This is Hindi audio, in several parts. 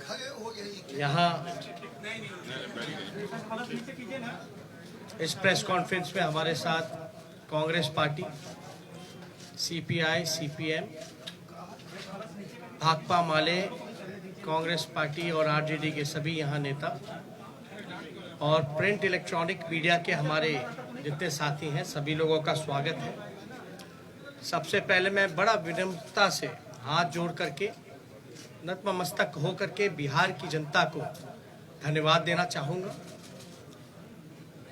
यहाँ इस प्रेस कॉन्फ्रेंस में हमारे साथ Congress party, CPI, CPM, Bhakpa Male, Congress party और आरजेडी के सभी यहाँ नेता और प्रिंट इलेक्ट्रॉनिक मीडिया के हमारे जितने साथी हैं, सभी लोगों का स्वागत है। सबसे पहले मैं बड़ा विनम्रता से हाथ जोड़ करके, नतमस्तक हो करके बिहार की जनता को धन्यवाद देना चाहूँगा।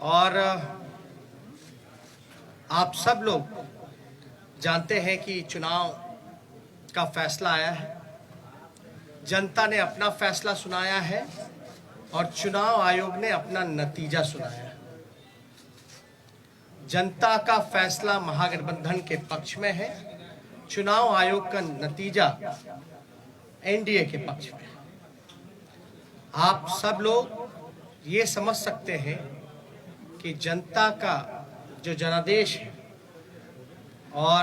और आप सब लोग जानते हैं कि चुनाव का फैसला आया है, जनता ने अपना फैसला सुनाया है और चुनाव आयोग ने अपना नतीजा सुनाया है। जनता का फैसला महागठबंधन के पक्ष में है, चुनाव आयोग का नतीजा एनडीए के पक्ष में है। आप सब लोग ये समझ सकते हैं कि जनता का जो जनादेश है और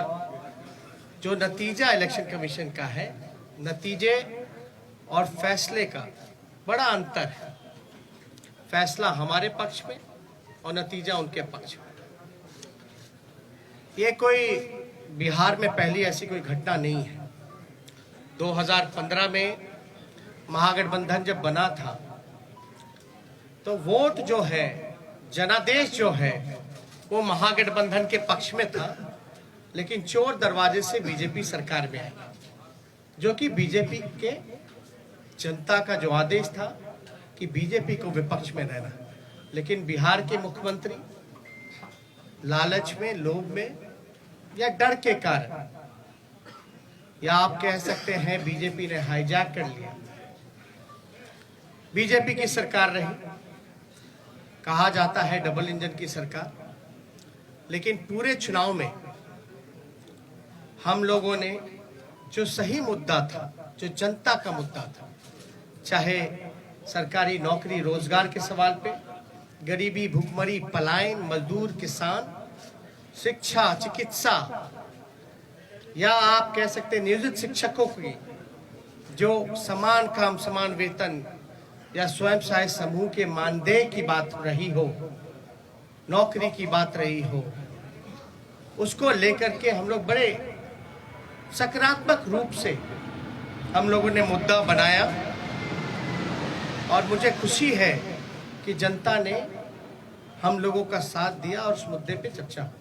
जो नतीजा इलेक्शन कमीशन का है, नतीजे और फैसले का बड़ा अंतर है। फैसला हमारे पक्ष में और नतीजा उनके पक्ष में। ये कोई बिहार में पहली ऐसी कोई घटना नहीं है। 2015 में महागठबंधन जब बना था तो वोट जो है, जनादेश जो है, वो महागठबंधन के पक्ष में था, लेकिन चोर दरवाजे से बीजेपी सरकार में आई, जो कि बीजेपी के जनता का जो आदेश था कि बीजेपी को विपक्ष में रहना। लेकिन बिहार के मुख्यमंत्री लालच में, लोभ में या डर के कारण, या आप कह सकते हैं बीजेपी ने हाईजैक कर लिया। बीजेपी की सरकार रही, कहा जाता है डबल इंजन की सरकार, लेकिन पूरे चुनाव में हम लोगों ने जो सही मुद्दा था, जो जनता का मुद्दा था, चाहे सरकारी नौकरी रोजगार के सवाल पे, गरीबी, भूखमरी, पलायन, मजदूर, किसान, शिक्षा, चिकित्सा, या आप कह सकते हैं नियोजित शिक्षकों की जो समान काम समान वेतन या स्वयं सहायता समूह के मानदेय की बात रही हो, नौकरी की बात रही हो, उसको लेकर के हम लोग बड़े सकारात्मक रूप से हम लोगों ने मुद्दा बनाया और मुझे खुशी है कि जनता ने हम लोगों का साथ दिया और उस मुद्दे पे चर्चा हुई।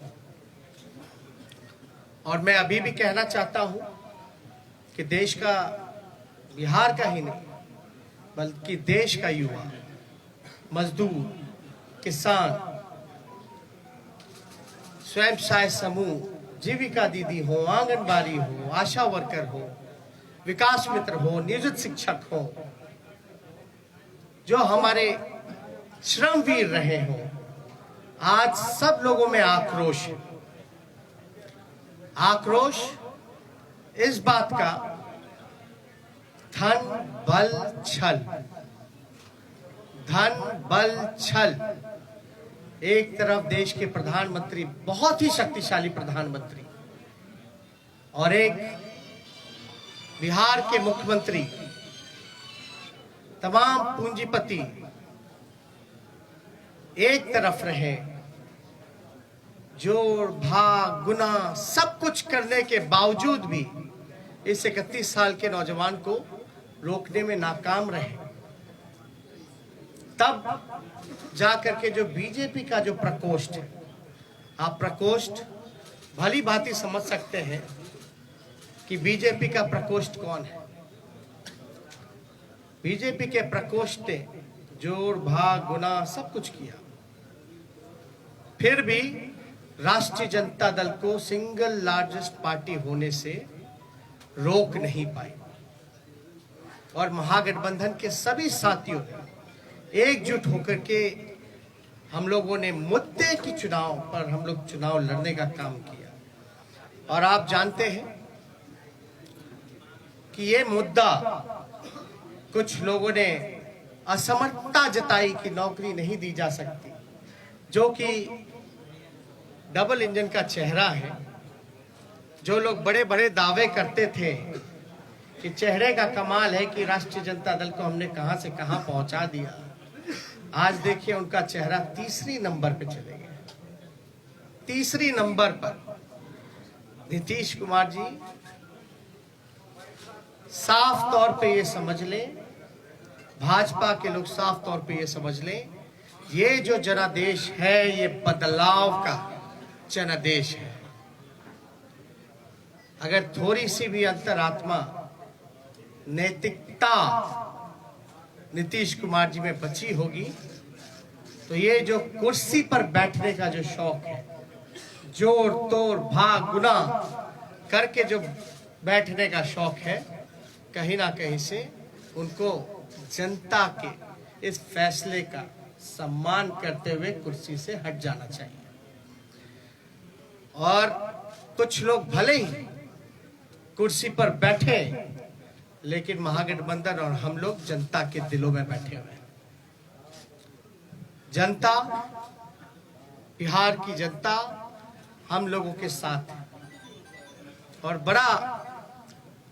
और मैं अभी भी कहना चाहता हूं कि देश का, बिहार का ही नहीं बल्कि देश का युवा, मजदूर, किसान, स्वयं सहायता समूह, जीविका दीदी हो, आंगनबाड़ी हो, आशा वर्कर हो, विकास मित्र हो, नियोजित शिक्षक हो, जो हमारे श्रमवीर रहे हो, आज सब लोगों में आक्रोश है। आक्रोश इस बात का, धन बल छल, धन बल छल। एक तरफ देश के प्रधानमंत्री, बहुत ही शक्तिशाली प्रधानमंत्री, और एक बिहार के मुख्यमंत्री, तमाम पूंजीपति एक तरफ रहे, जोड़ भाग गुना सब कुछ करने के बावजूद भी इस 31 साल के नौजवान को रोकने में नाकाम रहे। तब जाकर के जो बीजेपी का जो प्रकोष्ठ है, आप प्रकोष्ठ भली भांति समझ सकते हैं कि बीजेपी का प्रकोष्ठ कौन है। बीजेपी के प्रकोष्ठ ने जोड़ भाग गुना सब कुछ किया, फिर भी राष्ट्रीय जनता दल को सिंगल लार्जेस्ट पार्टी होने से रोक नहीं पाई। और महागठबंधन के सभी साथियों एकजुट होकर के हम लोगों ने मुद्दे की चुनाव पर हम लोग चुनाव लड़ने का काम किया। और आप जानते हैं कि ये मुद्दा, कुछ लोगों ने असमर्थता जताई कि नौकरी नहीं दी जा सकती, जो कि डबल इंजन का चेहरा है। जो लोग बड़े बड़े दावे करते थे कि चेहरे का कमाल है कि राष्ट्रीय जनता दल को हमने कहां से कहां पहुंचा दिया। आज देखिए उनका चेहरा तीसरी नंबर पे चले गए, तीसरी नंबर पर। नीतीश कुमार जी साफ तौर पे ये समझ लें, भाजपा के लोग साफ तौर पे ये समझ लें, ये जो जनादेश है ये बदलाव का जनादेश है। अगर थोड़ी सी भी अंतरात्मा नैतिकता नीतीश कुमार जी में बची होगी तो ये जो कुर्सी पर बैठने का जो शौक है, जोर तोड़ भाग गुना करके जो बैठने का शौक है, कहीं ना कहीं से उनको जनता के इस फैसले का सम्मान करते हुए कुर्सी से हट जाना चाहिए। और कुछ लोग भले ही कुर्सी पर बैठे लेकिन महागठबंधन और हम लोग जनता के दिलों में बैठे हुए हैं। जनता, बिहार की जनता हम लोगों के साथ है। और बड़ा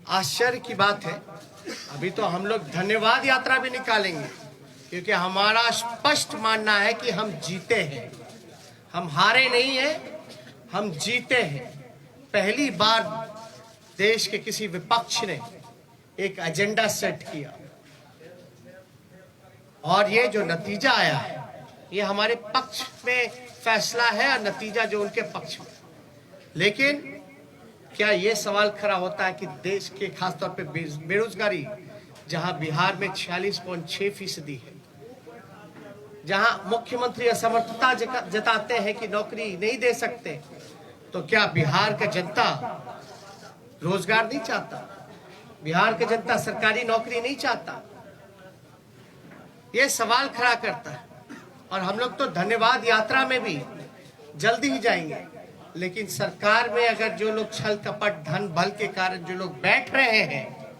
आश्चर्य की बात है, अभी तो हम लोग धन्यवाद यात्रा भी निकालेंगे, क्योंकि हमारा स्पष्ट मानना है कि हम जीते हैं, हम हारे नहीं हैं, हम जीते हैं। पहली बार देश के किसी विपक्ष ने एक एजेंडा सेट किया और ये जो नतीजा आया है ये हमारे पक्ष में फैसला है और नतीजा जो उनके पक्ष में। लेकिन क्या ये सवाल खड़ा होता है कि देश के खासतौर पे बेरोजगारी, जहां बिहार में 46.6% है, जहां मुख्यमंत्री असमर्थता जताते हैं कि नौकरी नहीं दे सकते, तो क्या बिहार का जनता रोजगार नहीं चाहता? बिहार का जनता सरकारी नौकरी नहीं चाहता? ये सवाल खड़ा करता है। और हम लोग तो धन्यवाद यात्रा में भी जल्दी ही जाएंगे, लेकिन सरकार में अगर जो लोग छल कपट धन बल के कारण जो लोग बैठ रहे हैं,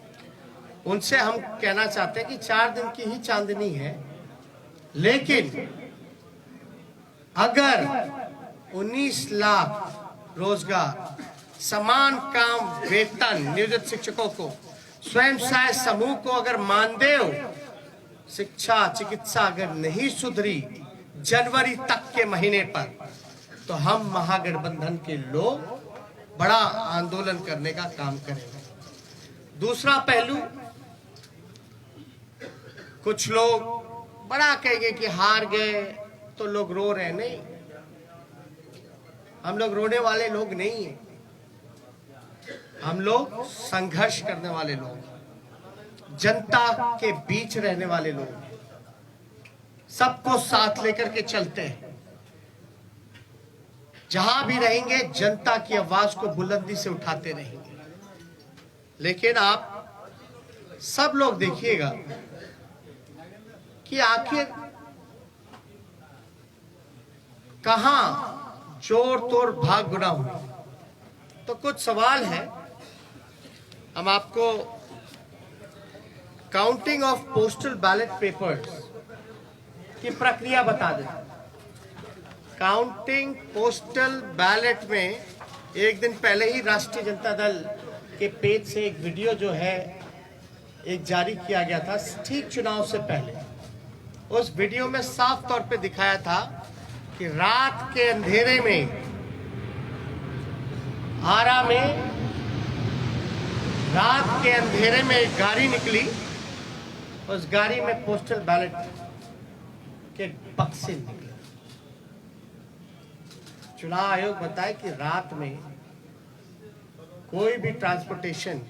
उनसे हम कहना चाहते हैं कि 4 दिन की ही चांदनी है, लेकिन अगर 19 लाख रोजगार, समान काम वेतन नियोजित शिक्षकों को, स्वयं सहायता समूह को अगर मानदेय, शिक्षा चिकित्सा अगर नहीं सुधरी जनवरी तक के महीने पर, तो हम महागठबंधन के लोग बड़ा आंदोलन करने का काम करेंगे। दूसरा पहलू, कुछ लोग बड़ा कहेंगे कि हार गए तो लोग रो रहे। नहीं, हम लोग रोने वाले लोग नहीं हैं, हम लोग संघर्ष करने वाले लोग, जनता के बीच रहने वाले लोग, सबको साथ लेकर के चलते हैं। जहां भी रहेंगे जनता की आवाज को बुलंदी से उठाते रहेंगे। लेकिन आप सब लोग देखिएगा कि आखिर कहां जोर तोड़ भाग गुना हुई। तो कुछ सवाल है, हम आपको counting of postal ballot papers की प्रक्रिया बता दें। काउंटिंग पोस्टल बैलेट में एक दिन पहले ही राष्ट्रीय जनता दल के पेज से एक वीडियो जो है एक जारी किया गया था, ठीक चुनाव से पहले। उस वीडियो में साफ तौर पे दिखाया था कि रात के अंधेरे में आरा में रात के अंधेरे में एक गाड़ी निकली, उस गाड़ी में पोस्टल बैलेट के बक्से निकले। चुनाव आयोग बताए कि रात में कोई भी ट्रांसपोर्टेशन,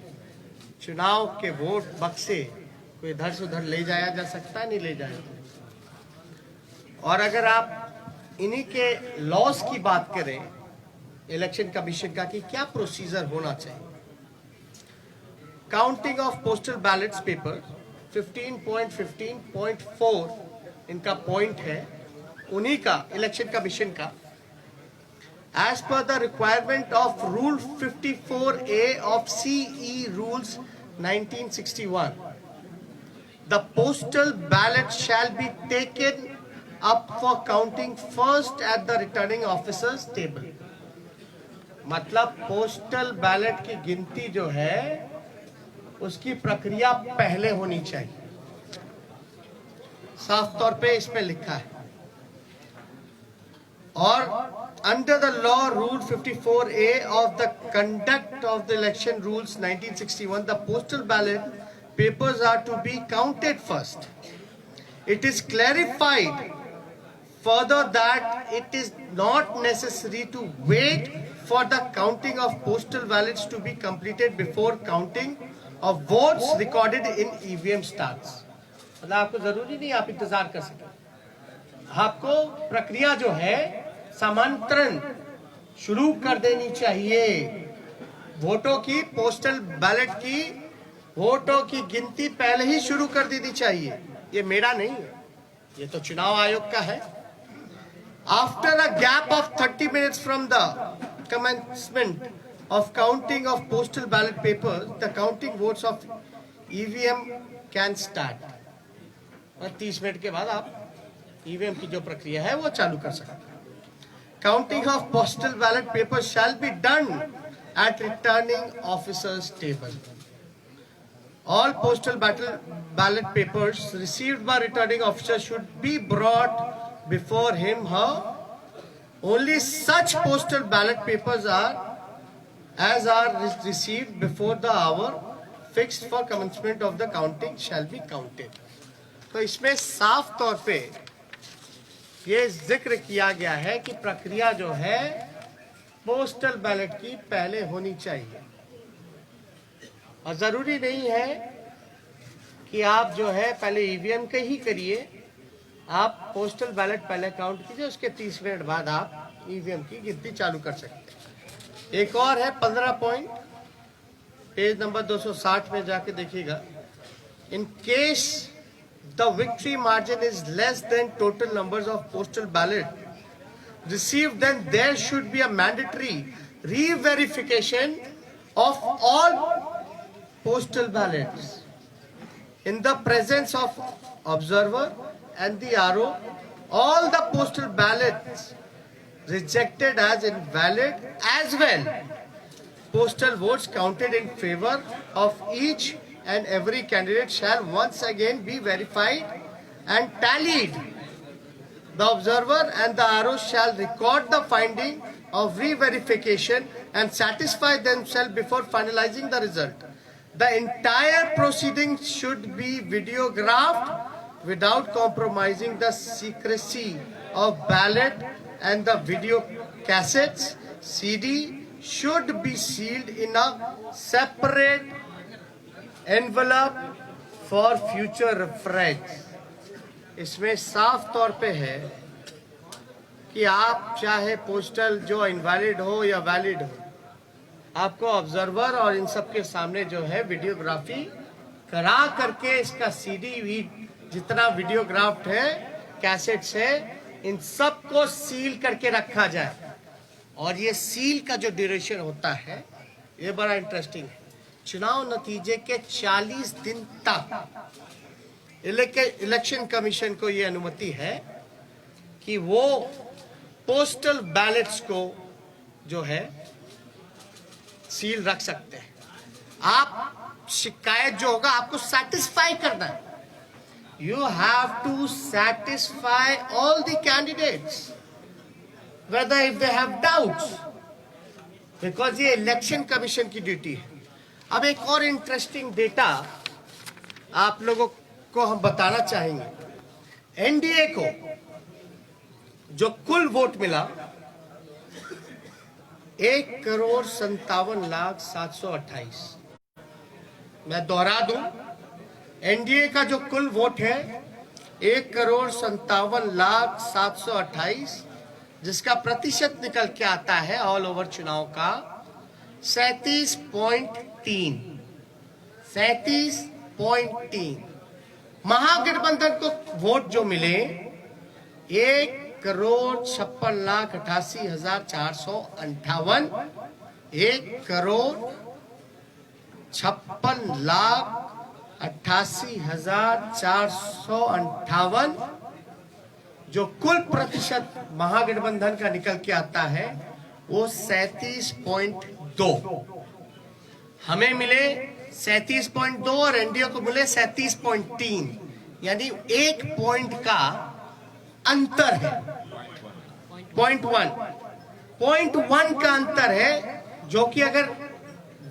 चुनाव के वोट बक्से कोई इधर से उधर ले जाया जा सकता है, नहीं ले जाया। और अगर आप इन्हीं के लॉस की बात करें इलेक्शन कमीशन का कि क्या प्रोसीजर होना चाहिए, counting of postal ballets paper 15.15.4 इनका पॉइंट है, उन्हीं का इलेक्शन कमीशन का। As per the requirement of Rule 54A of CE Rules 1961, the postal ballot shall be taken up for counting first at the returning officer's table. मतलब पोस्टल बैलेट की गिनती जो है उसकी प्रक्रिया पहले होनी चाहिए। साफ तौर पे इसमें लिखा है। और under the law rule 54A of the conduct of the election rules 1961, the postal ballot papers are to be counted first. It is clarified further that it is not necessary to wait for the counting of postal ballots to be completed before counting of votes recorded in EVM starts. मतलब आपको जरूरी नहीं आप इंतजार कर सकें, आपको प्रक्रिया जो है समांतरण शुरू कर देनी चाहिए। वोटों की, पोस्टल बैलेट की वोटों की गिनती पहले ही शुरू कर देनी चाहिए। ये मेरा नहीं है, ये तो चुनाव आयोग का है। After a gap of 30 minutes from the commencement of counting of postal ballot papers, the counting votes of EVM can start. और 30 मिनट के बाद आप ईवीएम की जो प्रक्रिया है वो चालू कर सकते हैं। Counting of postal ballot paper shall be done at returning officers table. All postal ballot papers received by returning officer should be brought before him, her. Only such postal ballot papers are received before the hour fixed for commencement of the counting shall be counted. तो इसमें साफ तौर पे ये जिक्र किया गया है कि प्रक्रिया जो है पोस्टल बैलेट की पहले होनी चाहिए। और जरूरी नहीं है कि आप जो है पहले ईवीएम के ही करिए, आप पोस्टल बैलेट पहले काउंट कीजिए, उसके 30 मिनट बाद आप ईवीएम की गिनती चालू कर सकते हैं। एक और है 15 पॉइंट, पेज नंबर 260 में जाके देखिएगा। In case the victory margin is less than total numbers of postal ballot received, then there should be a mandatory reverification of all postal ballots in the presence of observer and the RO. All the postal ballots rejected as invalid as well. Postal votes counted in favor of each and every candidate shall once again be verified and tallied. The observer and the RO shall record the finding of re-verification and satisfy themselves before finalizing the result. The entire proceeding should be videographed without compromising the secrecy of ballot, and the video cassettes CD should be sealed in a separate envelope for future reference. इसमें साफ तौर पे है कि आप चाहे पोस्टल जो इनवैलिड हो या वैलिड हो, आपको ऑब्जर्वर और इन सब के सामने जो है वीडियोग्राफी करा करके इसका सीडी भी जितना वीडियोग्राफ्ट है, कैसेट्स है, इन सब को सील करके रखा जाए। और ये सील का जो ड्यूरेशन होता है ये बड़ा इंटरेस्टिंग है। चुनाव नतीजे के 40 दिन तक इलेक्शन कमीशन को ये अनुमति है कि वो पोस्टल बैलेट्स को जो है सील रख सकते हैं। आप शिकायत जो होगा आपको सेटिस्फाई करना है। You have to satisfy all the candidates whether if they have doubts, because ये इलेक्शन कमीशन की ड्यूटी है। अब एक और इंटरेस्टिंग डेटा आप लोगों को हम बताना चाहेंगे। एनडीए को जो कुल वोट मिला 1,57,728। मैं दोहरा दूं, एनडीए का जो कुल वोट है 1,57,728, जिसका प्रतिशत निकल के आता है ऑल ओवर चुनाव का 37.3। महागठबंधन को वोट जो मिले 1,56,88,458, 1,56,88,458 जो कुल प्रतिशत महागठबंधन का निकल के आता है वो 37.2। हमें मिले 37.2 और एनडीए को मिले 37.3, यानी 1 पॉइंट का अंतर है। 0.1 का अंतर है, जो कि अगर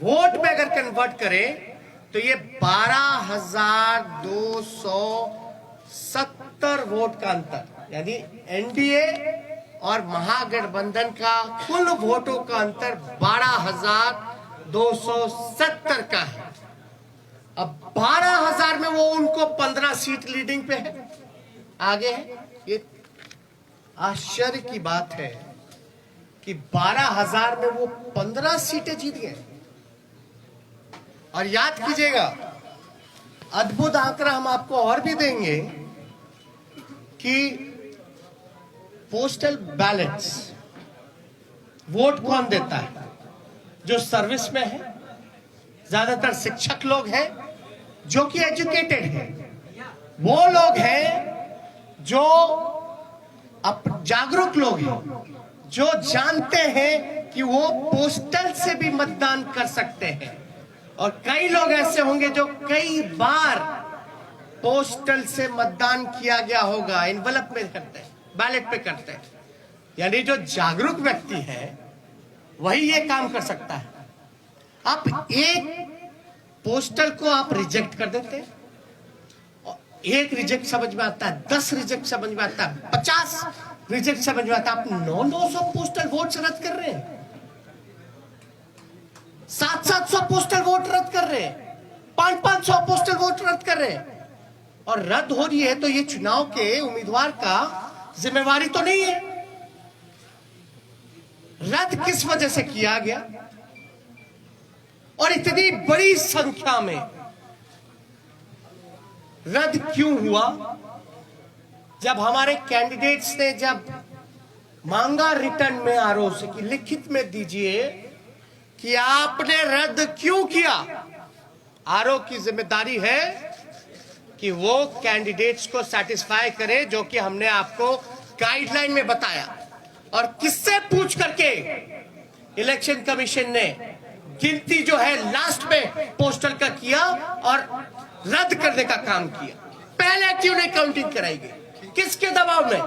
वोट में अगर कन्वर्ट करें तो ये 12,270 वोट का अंतर, यानी एनडीए और महागठबंधन का कुल वोटों का अंतर 12,270 का है। अब 12,000 में वो उनको 15 सीट लीडिंग पे है, आगे है। ये आश्चर्य की बात है कि 12,000 में वो 15 सीटें जीत गए। और याद कीजिएगा, अद्भुत आंकड़ा हम आपको और भी देंगे कि पोस्टल बैलेट्स वोट कौन देता है? जो सर्विस में है, ज्यादातर शिक्षक लोग हैं जो कि एजुकेटेड हैं, वो लोग हैं जो जागरूक लोग हैं, जो जानते हैं कि वो पोस्टल से भी मतदान कर सकते हैं। और कई लोग ऐसे होंगे जो कई बार पोस्टल से मतदान किया गया होगा, एनवलप में करते हैं, बैलेट पे करते हैं। यानी जो जागरूक व्यक्ति है वही ये काम कर सकता है। आप एक पोस्टल को आप रिजेक्ट कर देते हैं, एक रिजेक्ट समझ में आता है, 10 रिजेक्ट समझ में आता है, 50 रिजेक्ट समझ में आता है। आप 900 पोस्टल वोट रद्द कर रहे हैं, 700 पोस्टल वोट रद्द कर रहे हैं, 500 पोस्टल वोट रद्द कर रहे हैं। और रद्द हो रही है तो ये चुनाव के उम्मीदवार का जिम्मेवारी तो नहीं है। रद्द किस वजह से किया गया और इतनी बड़ी संख्या में रद्द क्यों हुआ? जब हमारे कैंडिडेट्स ने जब मांगा रिटर्न में आरओ से कि लिखित में दीजिए कि आपने रद्द क्यों किया, आरओ की जिम्मेदारी है कि वो कैंडिडेट्स को सेटिस्फाई करे, जो कि हमने आपको गाइडलाइन में बताया। और किससे पूछ करके इलेक्शन कमीशन ने गिनती जो है लास्ट में पोस्टल का किया और रद्द करने का काम किया? पहले क्यों नहीं काउंटिंग कराई गई? किसके दबाव में?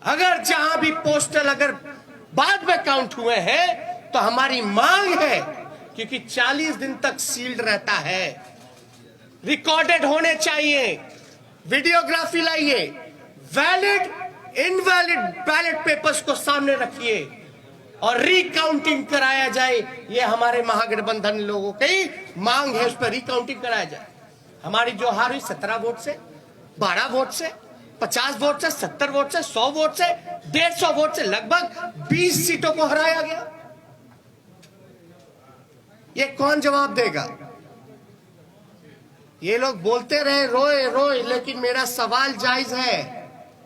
अगर जहां भी पोस्टल अगर बाद में काउंट हुए हैं तो हमारी मांग है, क्योंकि 40 दिन तक सील्ड रहता है, रिकॉर्डेड होने चाहिए, वीडियोग्राफी लाइए, वैलिड इनवैलिड बैलेट पेपर्स को सामने रखिए और रिकाउंटिंग कराया जाए। ये हमारे महागठबंधन लोगों की मांग है, उस पर रिकाउंटिंग कराया जाए। हमारी जो हार हुई 17 वोट से, 12 वोट से, 50 वोट से, 70 वोट से, 100 वोट से, 150 वोट से, लगभग 20 सीटों को हराया गया। ये कौन जवाब देगा? ये लोग बोलते रहे रोए रोए, लेकिन मेरा सवाल जायज है।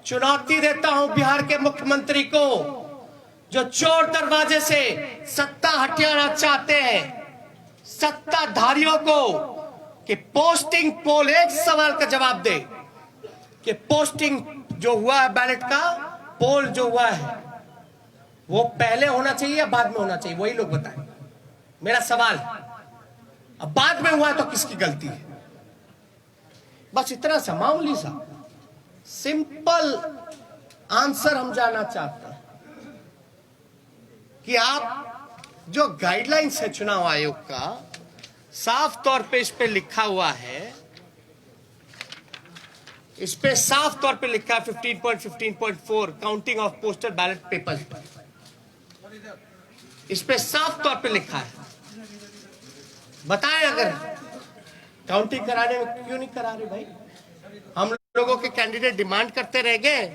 चुनौती देता हूं बिहार के मुख्यमंत्री को, जो चोर दरवाजे से सत्ता हथियाना चाहते हैं, सत्ताधारियों को, कि पोस्टिंग पोल, एक सवाल का जवाब दे कि पोस्टिंग जो हुआ है बैलेट का, पोल जो हुआ है वो पहले होना चाहिए या बाद में होना चाहिए? वही लोग बताएं। मेरा सवाल, अब बाद में हुआ तो किसकी गलती है? बस इतना सा मामूली सा सिंपल आंसर हम जानना चाहते हैं कि आप जो गाइडलाइंस है चुनाव आयोग का, साफ तौर पे इस पे लिखा हुआ है, इस पे साफ तौर पे लिखा है 15.15.4 counting of postal ballot papers, इस पे साफ तौर पे लिखा है। बताएं अगर काउंटिंग कराने में क्यों नहीं करा रहे भाई? हम लोगों के कैंडिडेट डिमांड करते रह गए,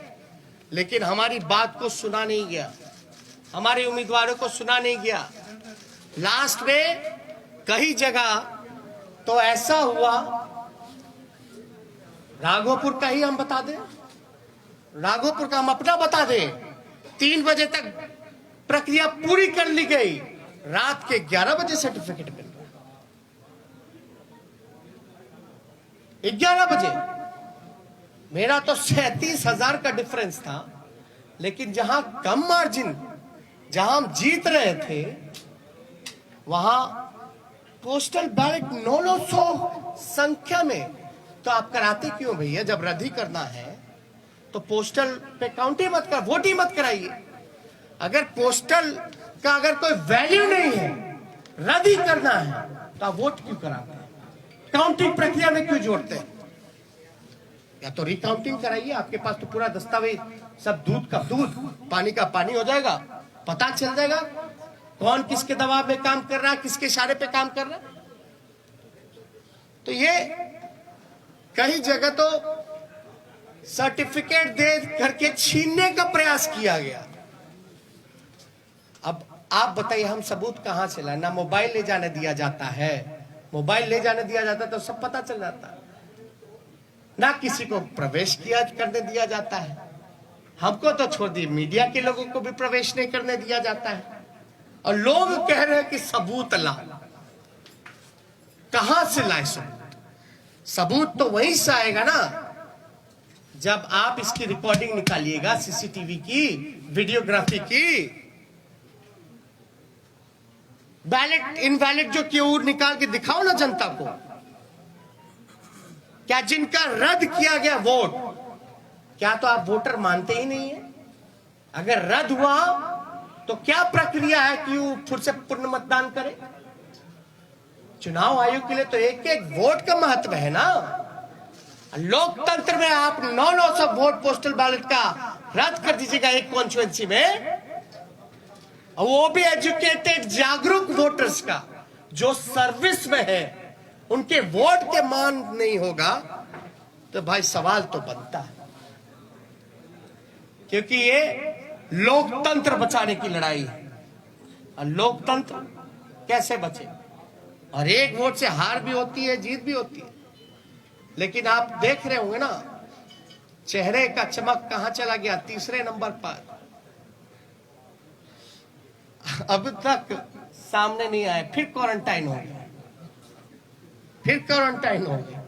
लेकिन हमारी बात को सुना नहीं गया, हमारे उम्मीदवारों को सुना नहीं गया। लास्ट में कई जगह तो ऐसा हुआ, राघोपुर का ही हम बता दें, राघोपुर का हम अपना बता दें, 3 बजे तक प्रक्रिया पूरी कर ली गई, रात के 11 बजे सर्टिफिकेट मिल गया। 11 बजे मेरा तो 37,000 का डिफरेंस था, लेकिन जहां कम मार्जिन, जहां हम जीत रहे थे, वहां पोस्टल बैलेट 900 संख्या में, तो आप कराते क्यों भैया? जब रद्द ही करना है तो पोस्टल पे काउंट ही मत कर, वोट ही मत कराइए। अगर पोस्टल का अगर कोई वैल्यू नहीं है, रद्द ही करना है, तो आप वोट क्यों कराते हैं? काउंटिंग प्रक्रिया में क्यों जोड़ते हैं? या तो रिकाउंटिंग कराइए, आपके पास तो पूरा दस्तावेज, सब दूध का दूध, पानी का पानी हो जाएगा, पता चल जाएगा कौन किसके दबाव में काम कर रहा है, किसके इशारे पे काम कर रहा है। तो ये कई जगह तो सर्टिफिकेट दे करके छीनने का प्रयास किया गया। अब आप बताइए, हम सबूत कहां से लाए? ना मोबाइल ले जाने दिया जाता है, मोबाइल ले जाने दिया जाता तो सब पता चल जाता, ना किसी को प्रवेश किया करने दिया जाता है। हमको तो छोड़ दी, मीडिया के लोगों को भी प्रवेश नहीं करने दिया जाता है, और लोग कह रहे हैं कि सबूत ला। कहां से लाए सबूत? सबूत तो वहीं से आएगा ना जब आप इसकी रिकॉर्डिंग निकालिएगा, सीसीटीवी की, वीडियोग्राफी की। बैलेट इनवैलिड जो क्यों निकाल के दिखाओ ना जनता को। क्या जिनका रद्द किया गया वोट, क्या तो आप वोटर मानते ही नहीं है? अगर रद्द हुआ तो क्या प्रक्रिया है कि वो फिर से पुनः मतदान करे? चुनाव आयोग के लिए तो एक एक वोट का महत्व है ना। लोकतंत्र में आप 900 वोट पोस्टल बैलेट का रद्द कर दीजिएगा एक कॉन्स्टिट्यूएंसी में, और वो भी एजुकेटेड जागरूक वोटर्स का, जो सर्विस में है, उनके वोट के मान नहीं होगा, तो भाई सवाल तो बनता है। क्योंकि ये लोकतंत्र बचाने की लड़ाई है, और लोकतंत्र कैसे बचे? और एक वोट से हार भी होती है, जीत भी होती है। लेकिन आप देख रहे होंगे ना, चेहरे का चमक कहां चला गया? तीसरे नंबर पर। अब तक सामने नहीं आए, फिर क्वारंटाइन हो गया, फिर क्वारंटाइन हो गया।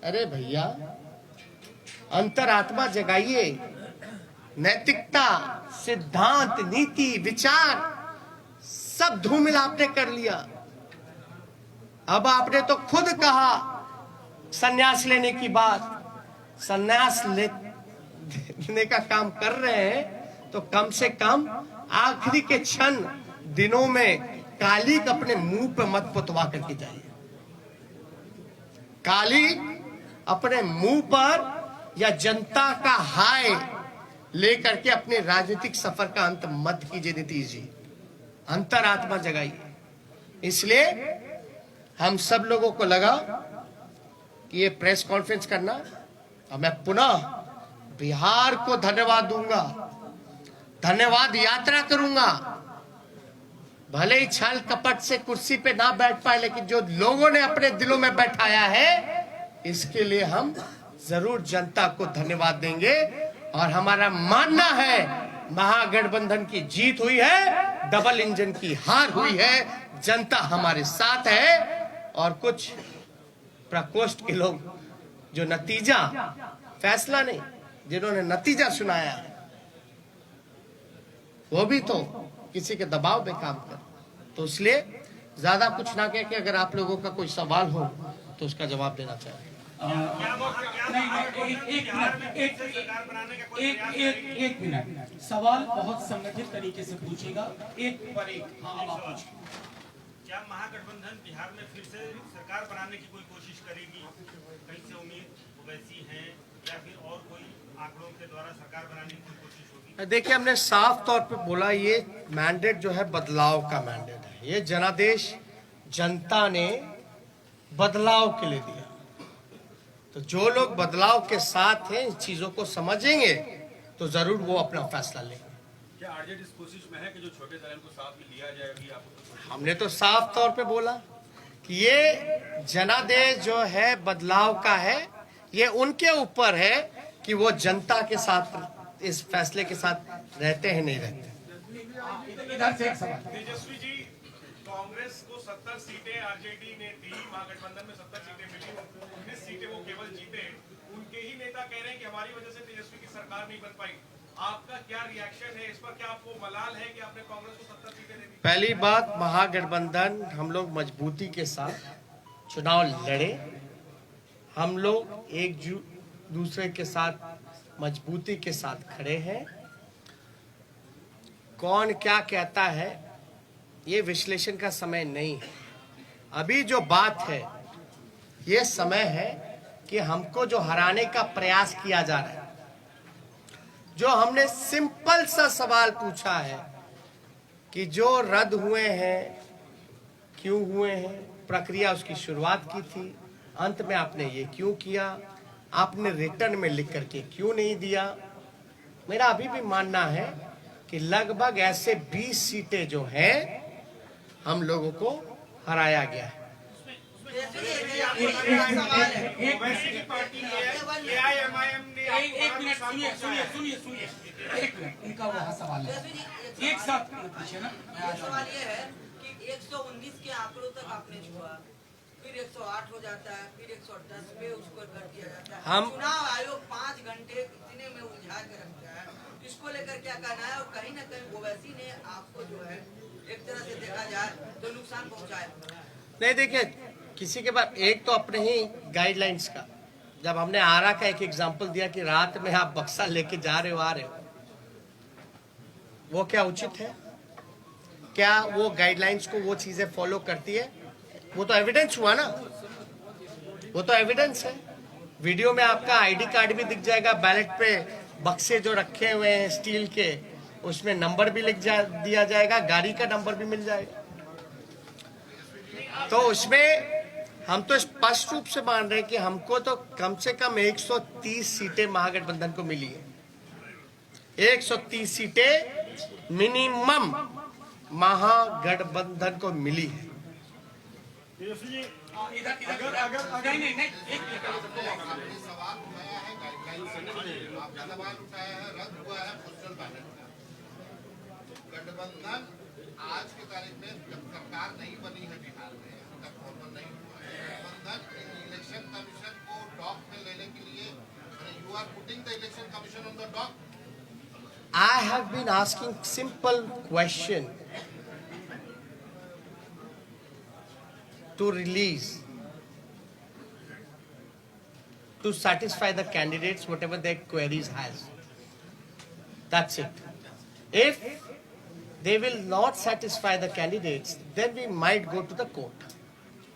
अरे भैया, अंतरात्मा जगाइए। नैतिकता, सिद्धांत, नीति, विचार सब धूमिल आपने कर लिया। अब आपने तो खुद कहा संन्यास लेने की बात। संन्यास लेने का काम कर रहे हैं तो कम से कम आखिरी के क्षण दिनों में काली अपने मुंह पे मत पुतवा करके जाइए। काली अपने मुंह पर या जनता का हाय लेकर के अपने राजनीतिक सफर का अंत मत कीजिए नीतीश जी। अंतरात्मा जगाइए। इसलिए हम सब लोगों को लगा कि ये प्रेस कॉन्फ्रेंस करना, और मैं पुनः बिहार को धन्यवाद दूंगा, धन्यवाद यात्रा करूंगा। भले ही छल कपट से कुर्सी पे ना बैठ पाए, लेकिन जो लोगों ने अपने दिलों में बैठाया है, इसके लिए हम जरूर जनता को धन्यवाद देंगे। और हमारा मानना है महागठबंधन की जीत हुई है, डबल इंजन की हार हुई है, जनता हमारे साथ है। और कुछ प्रकोष्ठ के लोग जो नतीजा, फैसला नहीं, जिन्होंने नतीजा सुनाया, वो भी तो किसी के दबाव में काम कर। तो इसलिए ज्यादा कुछ ना कह के, अगर आप लोगों का कोई सवाल हो तो उसका जवाब देना चाहिए। एक मिनट, सवाल बहुत संगठित तरीके से पूछेगा, एक पर एक। हाँ, आप पूछिए। क्या महागठबंधन बिहार में फिर से सरकार बनाने की कोई कोशिश करेगी? कहीं से उम्मीद वैसी है, या फिर और कोई आंकड़ों के द्वारा सरकार बनाने की कोई कोशिश होगी? देखिए, हमने साफ तौर पे बोला, ये मैंडेट जो है बदलाव का मैंडेट है। ये जनादेश जनता ने बदलाव के लिए दिया। तो जो लोग बदलाव के साथ हैं, इन चीजों को समझेंगे तो जरूर वो अपना फैसला लेंगे। क्या आरजेडी इस कोशिश में है कि जो छोटे दल को साथ में लिया जाए? अभी आपको हमने तो साफ तौर पे बोला कि ये जनादेश जो है बदलाव का है। ये उनके ऊपर है कि वो जनता के साथ, इस फैसले के साथ रहते हैं नहीं रहते। इधर से एक सवाल। तेजस्वी जी, कांग्रेस को 70 सीटें आरजेडी ने दी, महागठबंधन में 70 सीटें मिली, 19 सीटें वो केवल जीते। उनके ही नेता कह रहे हैं कि हमारी वजह से तेजस्वी की सरकार नहीं बन पाई। आपका क्या रिएक्शन है इस पर? क्या आपको मलाल है कि आपने कांग्रेस को 70 सीटें दे दी? पहली बात, महागठबंधन हम लोग मजबूती के साथ चुनाव लड़े। हम लोग एक दूसरे के साथ मजबूती के साथ खड़े हैं। कौन क्या कहता है ये विश्लेषण का समय नहीं है। अभी जो बात है, ये समय है कि हमको जो हराने का प्रयास किया जा रहा है, जो हमने सिंपल सा सवाल पूछा है कि जो रद्द हुए हैं क्यों हुए हैं, प्रक्रिया उसकी शुरुआत की थी, अंत में आपने ये क्यों किया, आपने रिटर्न में लिख करके क्यों नहीं दिया। मेरा अभी भी मानना है कि लगभग ऐसे 20 सीटें जो हैं हम लोगों को हराया गया है। एक मिनट सुनिए एक मिनट, इनका वह सवाल है, एक साथ पूछे ना। सवाल ये है कि 119 के आंकड़ों तक आपने छुआ, फिर 108 हो जाता है, फिर 110 पे उसको कर दिया जाता है। चुनाव आयोग 5 घंटे इतने में उलझा के रखता है, इसको लेकर क्या कहना है? और कहीं ना कहीं ओवैसी ने आपको जो है एक तरह से देखा जाए तो नुकसान पहुंचाया। नहीं, देखिए, किसी के पास एक तो अपने ही गाइडलाइंस का, जब हमने आरा का एक एग्जांपल दिया कि रात में आप बक्सा लेके जा रहे हो आ रहे हो, वो क्या उचित है? क्या वो गाइडलाइंस को वो चीजें फॉलो करती है? वो तो एविडेंस हुआ ना, वो तो एविडेंस है। वीडियो में आपका आईडी कार्ड भी दिख जाएगा, बैलेट पे बक्से जो रखे हुए हैं स्टील के, उसमें नंबर भी दिया जाएगा, गाड़ी का नंबर भी मिल जाएगा। तो उसमें हम तो स्पष्ट रूप से मान रहे हैं कि हमको तो कम से कम 130 सीटें महागठबंधन को मिली है। 130 सीटें मिनिमम महागठबंधन को मिली है। गठबंधन आज की तारीख में जब सरकार नहीं बनी है बिहार में, अभी तक फॉर्मल नहीं हुआ है, गठबंधन इलेक्शन कमीशन को डॉक में लेने के लिए, you are putting the election commission on the dock. I have been asking simple question to release, to satisfy the candidates whatever their queries has. That's it. If they will not satisfy the candidates, then we might go to the court.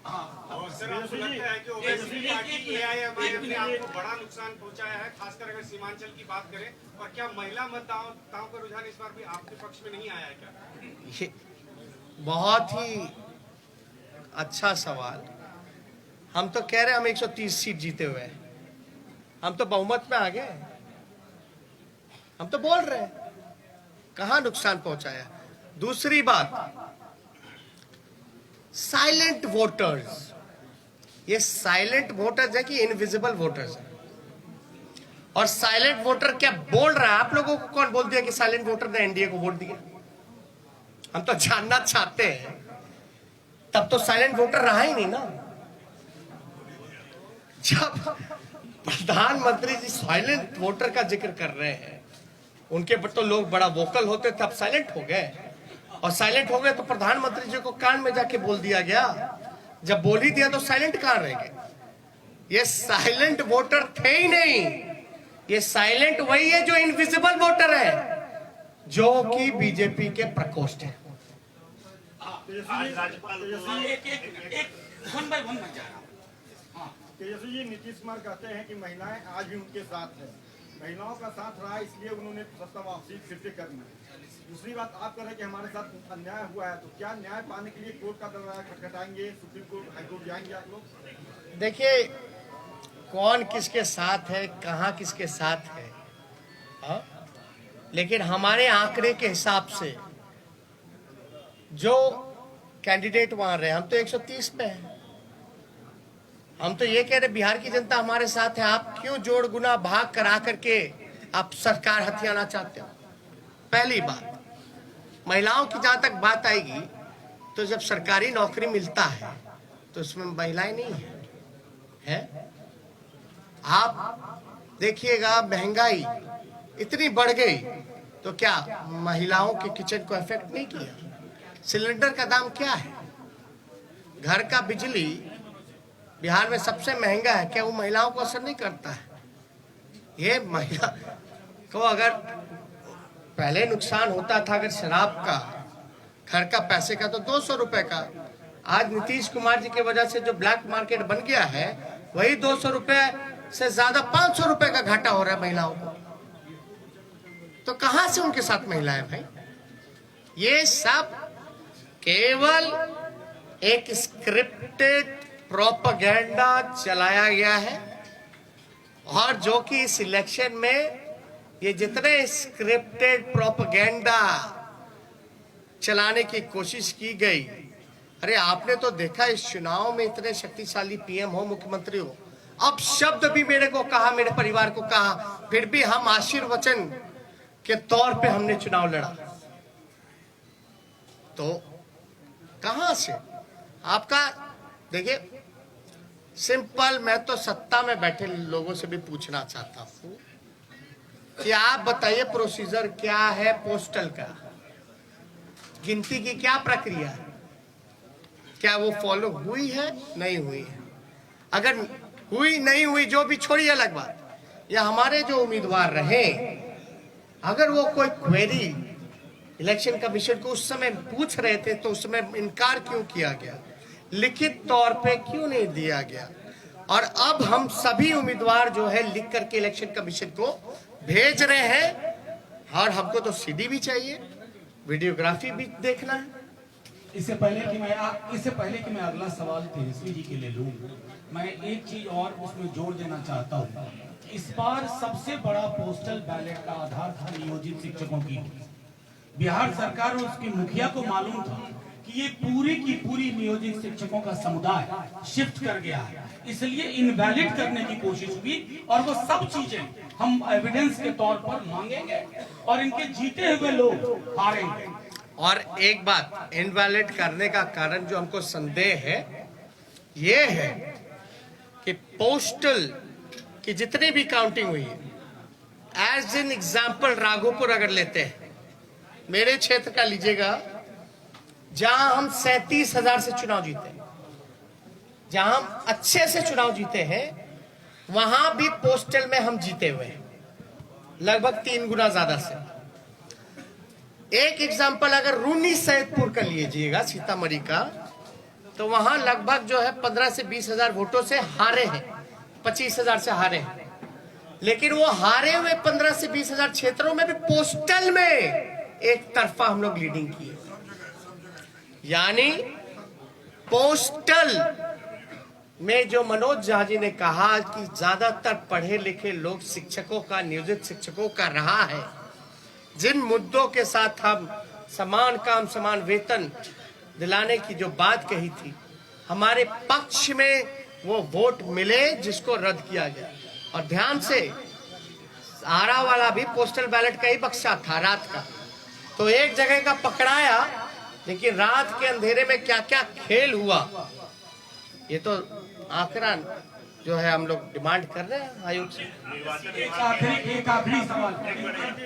और सर, आपको लगता है कि ओवैसी पार्टी एआईएमआईएम ने आपको बड़ा नुकसान पहुंचाया है, खासकर अगर सीमांचल की बात करें? और क्या महिला मतदाताओं का रुझान इस बार भी आपके पक्ष में नहीं आया है क्या? ये बहुत ही अच्छा सवाल। हम तो कह रहे हैं हम 130 सीट जीते हुए हैं, हम तो बहुमत में आ गए, हम तो बोल रहे हैं कहां नुकसान पहुंचाया। दूसरी बात, साइलेंट वोटर्स, ये साइलेंट वोटर्स है कि इनविजिबल वोटर्स है? और साइलेंट वोटर क्या बोल रहा है? आप लोगों को कौन बोल दिया कि साइलेंट वोटर ने एनडीए को वोट दिया? हम तो जानना चाहते हैं। तब तो साइलेंट वोटर रहा ही नहीं ना। जब प्रधानमंत्री जी साइलेंट वोटर का जिक्र कर रहे हैं, उनके पर तो लोग बड़ा वोकल होते थे, अब साइलेंट हो गए। और साइलेंट हो गए तो प्रधानमंत्री जी को कान में जाके बोल दिया गया। जब बोल ही दिया तो साइलेंट कहां रह गए? ये साइलेंट वोटर थे ही नहीं, ये साइलेंट वही है जो इनविजिबल वोटर है, जो कि बीजेपी के प्रकोष्ठ है। तेजस्वी जी, नीतीश कुमार कहते हैं कि महिलाएं आज भी उनके साथ है, महिलाओं का साथ रहा इसलिए उन्होंने सत्ता वापसी फिर से करनी है। दूसरी बात, आप कह रहे हैं कि हमारे साथ अन्याय हुआ है, तो क्या न्याय पाने के लिए कोर्ट का दरवाजा खटखटाएंगे, सुप्रीम कोर्ट, हाईकोर्ट जाएंगे आप लोग? देखिए, कौन किसके साथ है, कहां किसके साथ है, हा? लेकिन हमारे आंकड़े के हिसाब से जो कैंडिडेट वहां रहे, हम तो 130 पे हैं। हम तो ये कह रहे बिहार की जनता हमारे साथ है। आप क्यों जोड़ गुना भाग करा करके आप सरकार हथियाना चाहते हो? पहली बात, महिलाओं की जहां तक बात आएगी, तो जब सरकारी नौकरी मिलता है तो उसमें महिलाएं नहीं है? आप देखिएगा, महंगाई इतनी बढ़ गई तो क्या महिलाओं के किचन को इफेक्ट नहीं किया? सिलेंडर का दाम क्या है? घर का बिजली बिहार में सबसे महंगा है, क्या वो महिलाओं को असर नहीं करता है? ये महिला को अगर पहले नुकसान होता था अगर शराब का, घर का पैसे का, तो 200 रुपए का, आज नीतीश कुमार जी की वजह से जो ब्लैक मार्केट बन गया है वही 200 रुपए से ज्यादा 500 रुपए का घाटा हो रहा है महिलाओं को। तो कहां से उनके साथ महिलाएं भाई? ये सब केवल एक स्क्रिप्टेड प्रोपेगेंडा चलाया गया है, और जो कि इस इलेक्शन में ये जितने स्क्रिप्टेड प्रोपेगेंडा चलाने की कोशिश की गई, अरे आपने तो देखा इस चुनाव में इतने शक्तिशाली पीएम हो, मुख्यमंत्री हो, अब शब्द भी मेरे को कहा, मेरे परिवार को कहा, फिर भी हम आशीर्वचन के तौर पे हमने चुनाव लड़ा। तो कहां से आपका? देखिए सिंपल, मैं तो सत्ता में बैठे लोगों से भी पूछना चाहता हूं कि आप बताइए प्रोसीजर क्या है पोस्टल का, गिनती की क्या प्रक्रिया है, क्या वो फॉलो हुई है नहीं हुई है? अगर हुई नहीं हुई जो भी छोड़िए अलग बात, या हमारे जो उम्मीदवार रहे अगर वो कोई क्वेरी इलेक्शन कमीशन को उस समय पूछ रहे थे तो उस समय इनकार क्यों किया गया, लिखित तौर पे क्यों नहीं दिया गया? और अब हम सभी उम्मीदवार जो है लिख करके इलेक्शन कमीशन को भेज रहे हैं, और हमको तो सीडी भी चाहिए, वीडियोग्राफी भी देखना है। इससे पहले कि मैं अगला सवाल तेजस्वी जी के लिए लूं, मैं एक चीज और उसमें जोड़ देना चाहता हूं। इस बार सबसे बड़ा पोस्टल बैलेट का आधार था नियोजित शिक्षकों की। बिहार सरकार और उसके मुखिया को मालूम था कि ये पूरी की पूरी नियोजित शिक्षकों का समुदाय शिफ्ट कर गया है, इसलिए इनवैलिड करने की कोशिश हुई, और वो सब चीजें हम एविडेंस के तौर पर मांगेंगे और इनके जीते हुए लोग हारेंगे। और एक बात, इनवैलिड करने का कारण जो हमको संदेह है ये है कि पोस्टल की जितनी भी काउंटिंग हुई है, एज एन एग्जाम्पल राघोपुर अगर लेते हैं, मेरे क्षेत्र का लीजिएगा, जहां हम 37,000 से चुनाव जीते, जहां हम अच्छे से चुनाव जीते हैं, वहां भी पोस्टल में हम जीते हुए हैं लगभग 3 गुना ज्यादा से। एक एग्जाम्पल अगर रूनी सैदपुर का लीजिएगा, सीतामढ़ी का, तो वहां लगभग जो है 15 से 20,000 वोटों से हारे हैं, 25,000 से हारे हैं। लेकिन वो हारे हुए 15 से 20,000 क्षेत्रों में भी पोस्टल में एक तरफा हम लोग लीडिंग किए। यानी पोस्टल में जो मनोज झा जी ने कहा कि ज्यादातर पढ़े लिखे लोग शिक्षकों का, नियोजित शिक्षकों का रहा है, जिन मुद्दों के साथ हम समान काम समान वेतन दिलाने की जो बात कही थी, हमारे पक्ष में वो वोट मिले जिसको रद्द किया गया। और ध्यान से, आरा वाला भी पोस्टल बैलेट का ही बक्सा था रात का, तो एक जगह का पकड़ाया, लेकिन रात के अंधेरे में क्या क्या खेल हुआ, ये तो आंकड़ा जो है हम लोग डिमांड कर रहे हैं आयोग से। एक आखिरी सवाल। एक मिनट।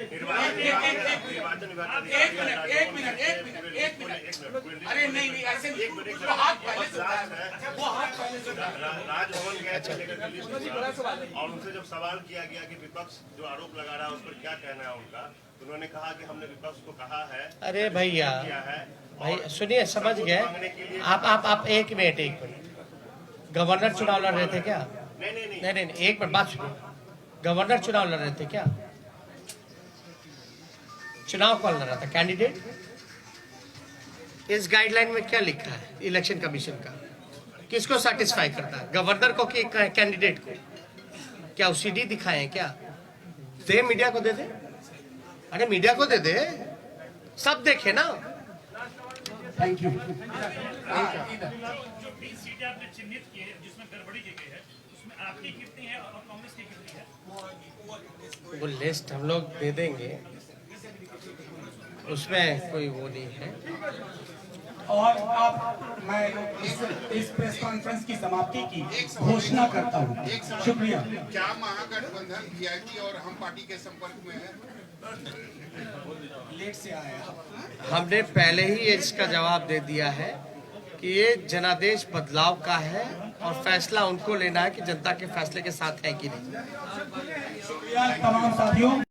अरे नहीं ऐसे वो हाथ पहले से राजभवन गए थे और उनसे जब सवाल किया गया कि विपक्ष जो आरोप लगा रहा है उस पर क्या कहना है उनका, उन्होंने कहा कि हमने विपक्ष को कहा है। अरे भैया भाई सुनिए, समझ गए आप एक मिनट गवर्नर चुनाव लड़ रहे थे क्या? नहीं, एक मिनट बात सुनिए। गवर्नर चुनाव लड़ रहे थे क्या? चुनाव कौन लड़ रहा था? कैंडिडेट। इस गाइडलाइन में क्या लिखा है इलेक्शन कमीशन का? किसको सेटिस्फाई करता है, गवर्नर को कि कैंडिडेट को? क्या वो सीडी दिखाए क्या? दे मीडिया को दे दे, अरे मीडिया को दे दे, सब देखे ना। Thank you. आपने चिन्हित किए जिसमें गड़बड़ी की गई है, उसमें आपकी कितनी है और कांग्रेस की कितनी है? वो लिस्ट हम लोग दे देंगे, उसमें कोई वो नहीं है। और आप मैं इस प्रेस कॉन्फ्रेंस की समाप्ति की घोषणा करता हूँ। शुक्रिया। क्या महागठबंधन वीआईपी और हम पार्टी के संपर्क में है? लेट से आया। हमने पहले ही इसका जवाब दे दिया है कि ये जनादेश बदलाव का है और फैसला उनको लेना है कि जनता के फैसले के साथ है कि नहीं। शुक्रिया तमाम साथियों।